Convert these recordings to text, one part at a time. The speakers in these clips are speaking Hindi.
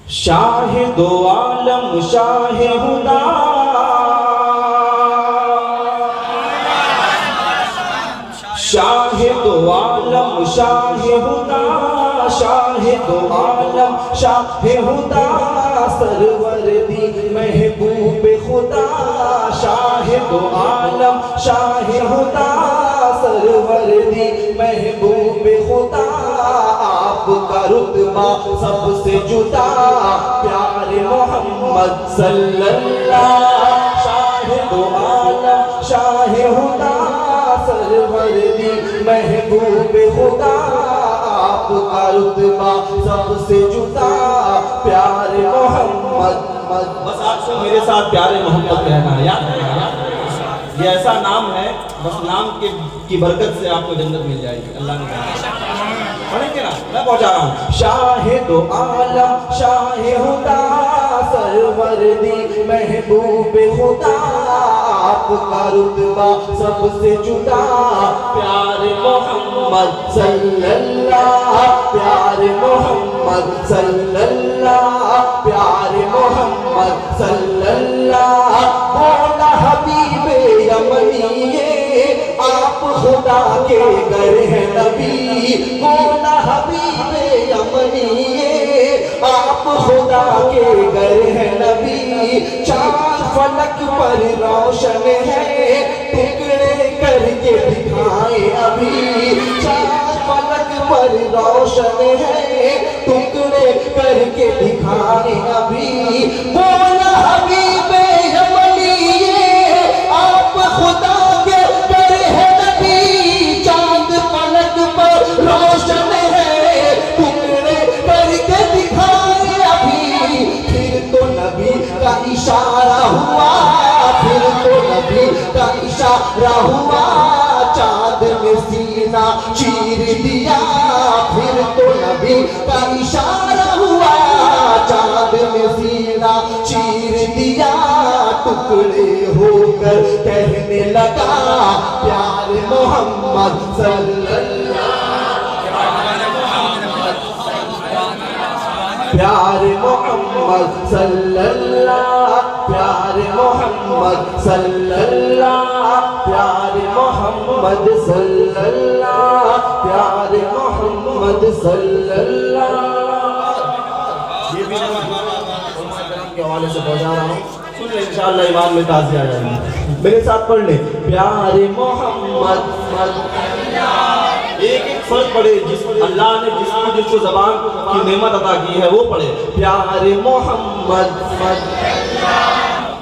शाहे दो आलम शाहे हुदा, शाहे दो आलम शाहे हुदा, शाहे दो आलम शाहे हुदा, सरवर दी महबूब खुदा। शाहे दो आलम शाहे हुदा, सरवर दी महबूब खुदा। आपका रुतबा सबसे जुदा, प्यारे मोहम्मद सल्लल्लाह। शाहे दो आलम शाहे हुदा, सरवर दी महबूब खुदा। आपका रुतबा सबसे जुदा, प्यारे मोहम्मद। बस आपको मेरे साथ प्यारे मोहम्मद कहना है यार। ये ऐसा नाम है, बस नाम की बरकत से आपको जन्नत मिल जाएगी। अल्लाह ने कहा पढ़ेंगे ना, मैं पहुंचा रहा हूँ। शाहे दो आलम शाहे हुदा, सरवर दी महबूब खुदा। आपका रुतबा सबसे जुदा, प्यारे मोहम्मद सल्लल्लाह। प्यारे मोहम्मद सल्लल्लाह, प्यारे मोहम्मद सल्लल्लाह। बोला हबीबे यमनिए, आप खुदा के घर हैं नबी। बोला हबीबे यमनिए, आप खुदा के घर हैं नबी। चार फलक पर रोशन है, टुकड़े करके दिखाए अभी। चार फलक पर रोशन है, टुकड़े करके दिखाए अभी। बोला हबीबे यमनिए, आप खुदा के घर हैं नबी। चांद फलक पर रोशन है, टुकड़े करके दिखाए अभी। फिर तो नबी का इशारा हुआ, फिर तो नबी का इशारा हुआ। चांद में सीना चीर दिया, फिर तो नबी का इशारा हुआ। चांद में सीना चीर दिया, टुकड़े होकर कहने लगा, प्यारे मोहम्मद सल्लल्लाह। प्यारे मोहम्मद सल्लल्लाह, प्यारे मोहम्मद सल्लल्लाह, प्यारे मोहम्मद सल्लल्लाह, प्यारे मोहम्मद सल्लल्लाह। ये भी के हवाले से पहुंचा रहा हूँ, सुन ले इंशाअल्लाह ईमान में ताज़ी आ जाएगी। मेरे साथ पढ़ ले, प्यारे मोहम्मद। एक एक फर्ज पढ़े, जिस अल्लाह ने जिसको ज़बान की नेमत अता की है वो पढ़े। प्यारे मोहम्मद।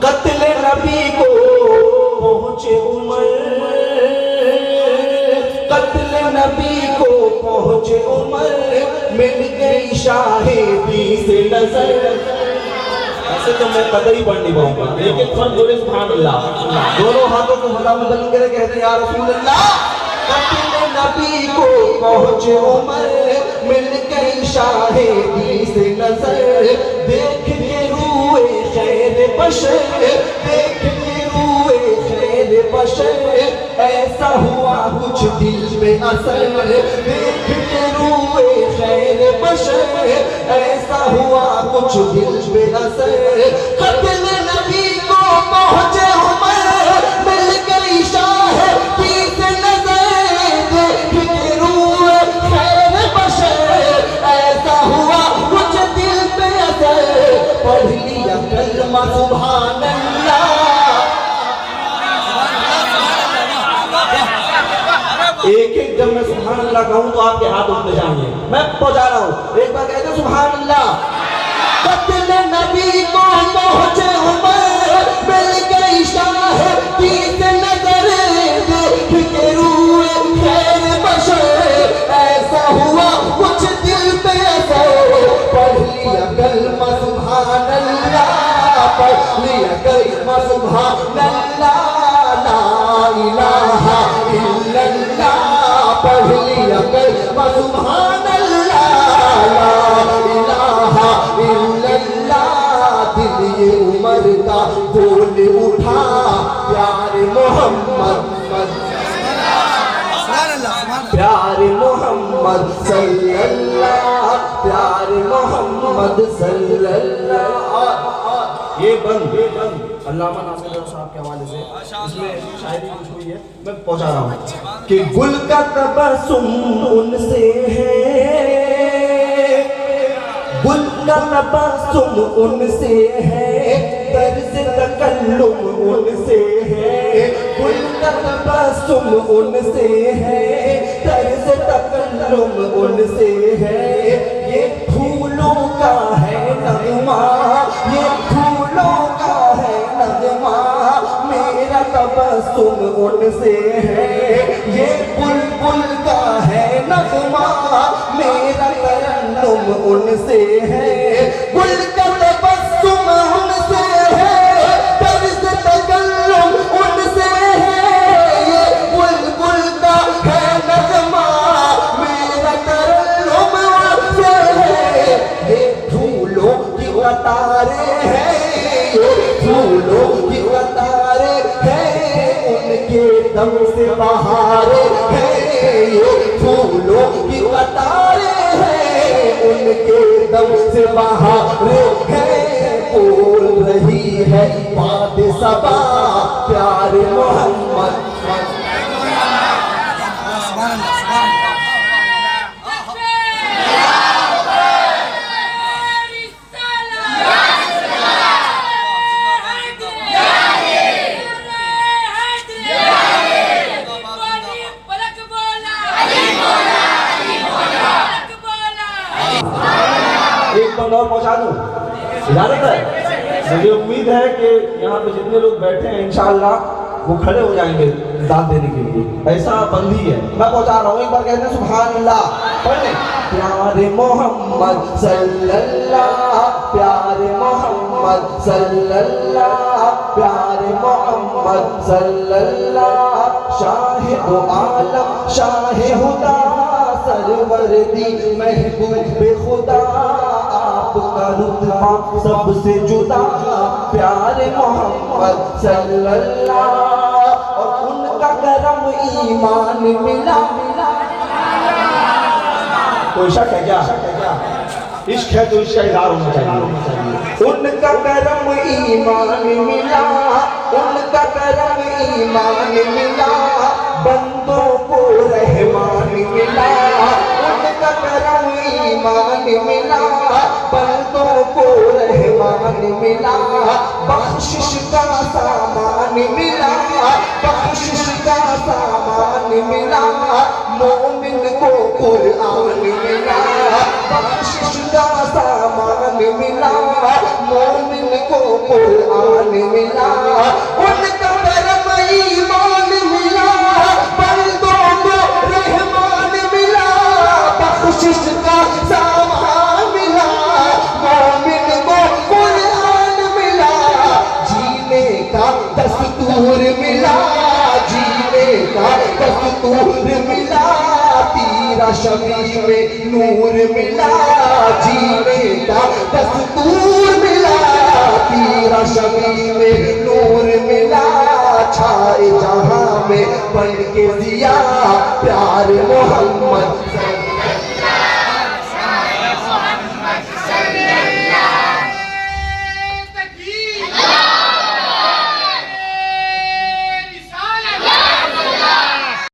कत्ले नबी को पहुँचे उमर, कत्ले नबी को पहुँचे उमर। मिल गई शाहिदी से नजर। ऐसे तो मैं कतई पढ़ नहीं पाऊंगा, एक एक फर्ज बोले सुभान अल्लाह। दोनों हाथों को खुदा में बुलंद करके कहते हैं या रसूल अल्लाह। कत्ले नबी को पहुँचे उमर, मिल गई शाहिदी से नजर। देख के रूए खैर बशर, देख के रूए खैर बशर। ऐसा हुआ कुछ दिल में असर, देख के रूए खैर बशर। ऐसा हुआ कुछ दिल में असर। कत्ले नबी को पहुँचे उमर, मिल गई शाहिदी से नजर। देख के रूए खैर बशर। ऐसा हुआ कुछ दिल पे असर। पढ़ लिया कलमा सुभान अल्लाह। एक एक जब मैं सुभान अल्लाह कहूँ तो आपके हाथ उठने चाहिए। मैं पहुंचा रहा हूँ, एक बार कहते सुभान अल्लाह। कत्ले नबी को पहुँचे उमर, मिल गई शाहिदी से नजर। देख के रूए खैर बशर। ऐसा हुआ कुछ दिल पे असर। पढ़ लिया कलमा सुभान अल्लाह, पढ़ लिया कलमा सुभान अल्लाह। ला इलाहा इल्लल्लाह, पढ़ लिया कलमा सुभान अल्लाह। ला इलाहा इल्लल्लाह। दिल ये उमर का बोल उठा, प्यारे मोहम्मद। प्यारे मोहम्मद सल्लल्लाह, प्यारे मोहम्मद मोहम्मद सल्लल्लाहु। ये बंद अल्लामा नासिर साहब के हवाले से इसमें शायरी कुछ हुई है, मैं पहुंचा रहा हूँ कि गुल का तबस्सुम उनसे है, गुल का तबस्सुम उनसे है, तर्ज़ तकल्लुम उनसे है, गुल का तबस्सुम उनसे है, तर्ज़ तकल्लुम उनसे है। ये फूलों का है नगमा, ये फूलों का है नगमा, मेरा तबस्सुम उनसे है। ये बुलबुल का है नगमा, मेरा तरन्नुम उनसे है। गुल का तबस्सुम उनसे है, तर्ज़ तकल्लुम उनसे है। ये बुलबुल का है नगमा, मेरा तरन्नुम उनसे है। ये फूलों की कतारें हैं, ये फूलों की कतारें हैं, उनके दम से बहारें हैं। ये फूलों की कतारें हैं, उनके दम से बहारें हैं। बोल रही है बात सबा प्यारे मोहम्मद। एक बंद और पहुंचा दूं, इजाजत है? मुझे उम्मीद है कि यहाँ पे जितने लोग बैठे हैं इंशाअल्लाह वो खड़े हो जाएंगे दाद देने के लिए, ऐसा बंदी है। मैं पहुंचा रहा हूँ, एक बार कहते हैं सुभान अल्लाह, पढ़ लें। प्यारे मोहम्मद सल्लल्लाहु, प्यारे मोहम्मद सल्लल्लाहु, प्यारे मोहम्मद सल्लल्लाहु, शाहे दो आलम शाहे हुदा, सरवरदी महबूब खुदा, आपका रुतबा सबसे जुदा, प्यारे मोहम्मद सल्लल्लाहु। और उनका करम ईमान मिला, कोई शक है क्या? इश्क है तो इसका इज़हार होना चाहिए। उनका करम ईमान मिला, उनका करम ईमान मिला, बंदों को रहमान मिला। उनका करम ईमान मिला, बंदों को रहमान मिला, बख्शिश का सामान मिला, बख्शिश का सामान मिला, मोमिन को कुरान मिला, बख्शिश का सामान मिला, मोमिन को कुरान मिला। उनका करम ईमान मिला, बंदों को रहमान मिला, बख्शिश का सामान मिला, मोमिन को कुरान मिला, जीने का दस्तूर मिला, जीने का दस्तूर मिला, तीरा शमी में नूर मिला, जीने का दस्तूर मिला, तीरा शमी में नूर मिला, छाए जहां में बन के दिया प्यारे मोहम्मद